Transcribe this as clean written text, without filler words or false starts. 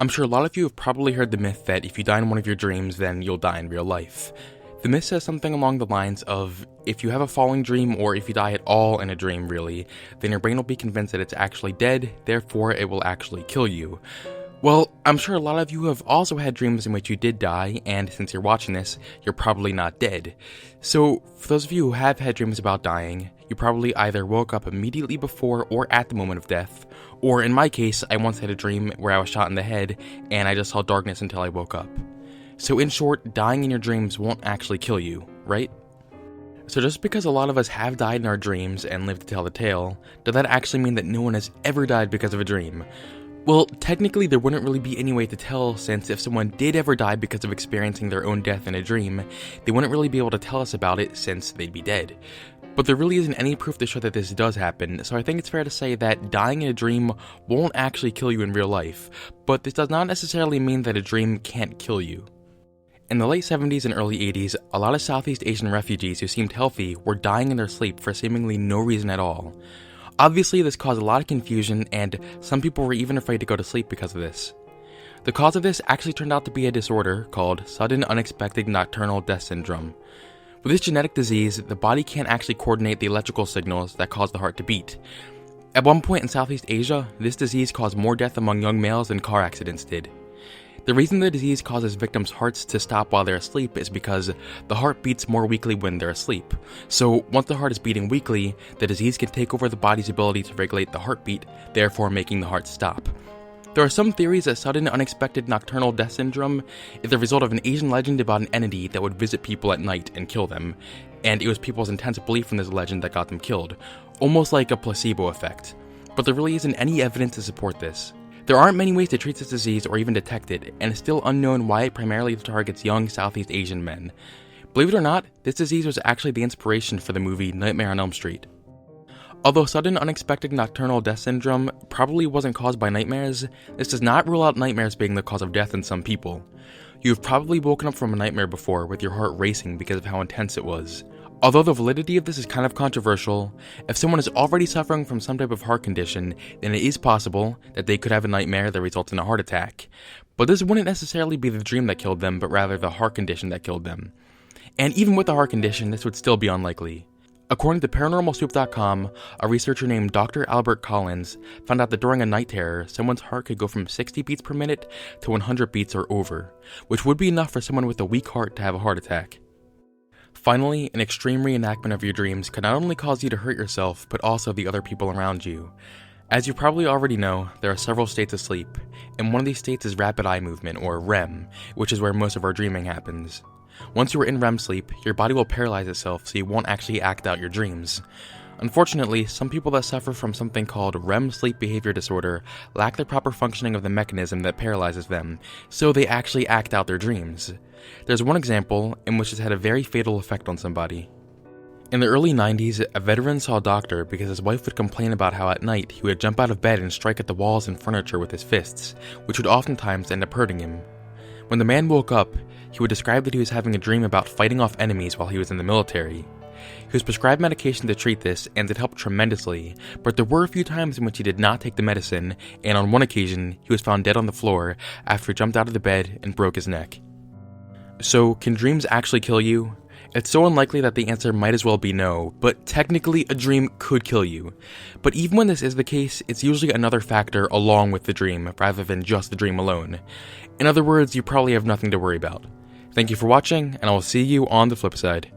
I'm sure a lot of you have probably heard the myth that if you die in one of your dreams, then you'll die in real life. The myth says something along the lines of, if you have a falling dream, or if you die at all in a dream really, then your brain will be convinced that it's actually dead, therefore it will actually kill you. Well, I'm sure a lot of you have also had dreams in which you did die, and since you're watching this, you're probably not dead. So, for those of you who have had dreams about dying, you probably either woke up immediately before or at the moment of death, or in my case, I once had a dream where I was shot in the head, and I just saw darkness until I woke up. So in short, dying in your dreams won't actually kill you, right? So just because a lot of us have died in our dreams and lived to tell the tale, does that actually mean that no one has ever died because of a dream? Well, technically there wouldn't really be any way to tell, since if someone did ever die because of experiencing their own death in a dream, they wouldn't really be able to tell us about it since they'd be dead. But there really isn't any proof to show that this does happen, so I think it's fair to say that dying in a dream won't actually kill you in real life, but this does not necessarily mean that a dream can't kill you. In the late 70s and early 80s, a lot of Southeast Asian refugees who seemed healthy were dying in their sleep for seemingly no reason at all. Obviously, this caused a lot of confusion, and some people were even afraid to go to sleep because of this. The cause of this actually turned out to be a disorder called sudden unexpected nocturnal death syndrome. With this genetic disease, the body can't actually coordinate the electrical signals that cause the heart to beat. At one point in Southeast Asia, this disease caused more death among young males than car accidents did. The reason the disease causes victims' hearts to stop while they're asleep is because the heart beats more weakly when they're asleep. So once the heart is beating weakly, the disease can take over the body's ability to regulate the heartbeat, therefore making the heart stop. There are some theories that sudden unexpected nocturnal death syndrome is the result of an Asian legend about an entity that would visit people at night and kill them, and it was people's intense belief in this legend that got them killed, almost like a placebo effect. But there really isn't any evidence to support this. There aren't many ways to treat this disease or even detect it, and it's still unknown why it primarily targets young Southeast Asian men. Believe it or not, this disease was actually the inspiration for the movie Nightmare on Elm Street. Although sudden unexpected nocturnal death syndrome probably wasn't caused by nightmares, this does not rule out nightmares being the cause of death in some people. You've probably woken up from a nightmare before with your heart racing because of how intense it was. Although the validity of this is kind of controversial, if someone is already suffering from some type of heart condition, then it is possible that they could have a nightmare that results in a heart attack. But this wouldn't necessarily be the dream that killed them, but rather the heart condition that killed them. And even with the heart condition, this would still be unlikely. According to ParanormalSoup.com, a researcher named Dr. Albert Collins found out that during a night terror, someone's heart could go from 60 beats per minute to 100 beats or over, which would be enough for someone with a weak heart to have a heart attack. Finally, an extreme reenactment of your dreams could not only cause you to hurt yourself, but also the other people around you. As you probably already know, there are several states of sleep, and one of these states is rapid eye movement, or REM, which is where most of our dreaming happens. Once you are in REM sleep, your body will paralyze itself so you won't actually act out your dreams. Unfortunately, some people that suffer from something called REM sleep behavior disorder lack the proper functioning of the mechanism that paralyzes them, so they actually act out their dreams. There's one example in which this had a very fatal effect on somebody. In the early 90s, a veteran saw a doctor because his wife would complain about how at night he would jump out of bed and strike at the walls and furniture with his fists, which would oftentimes end up hurting him. When the man woke up, he would describe that he was having a dream about fighting off enemies while he was in the military. He was prescribed medication to treat this, and it helped tremendously, but there were a few times in which he did not take the medicine, and on one occasion, he was found dead on the floor after he jumped out of the bed and broke his neck. So, can dreams actually kill you? It's so unlikely that the answer might as well be no, but technically a dream could kill you. But even when this is the case, it's usually another factor along with the dream, rather than just the dream alone. In other words, you probably have nothing to worry about. Thank you for watching, and I will see you on the flip side.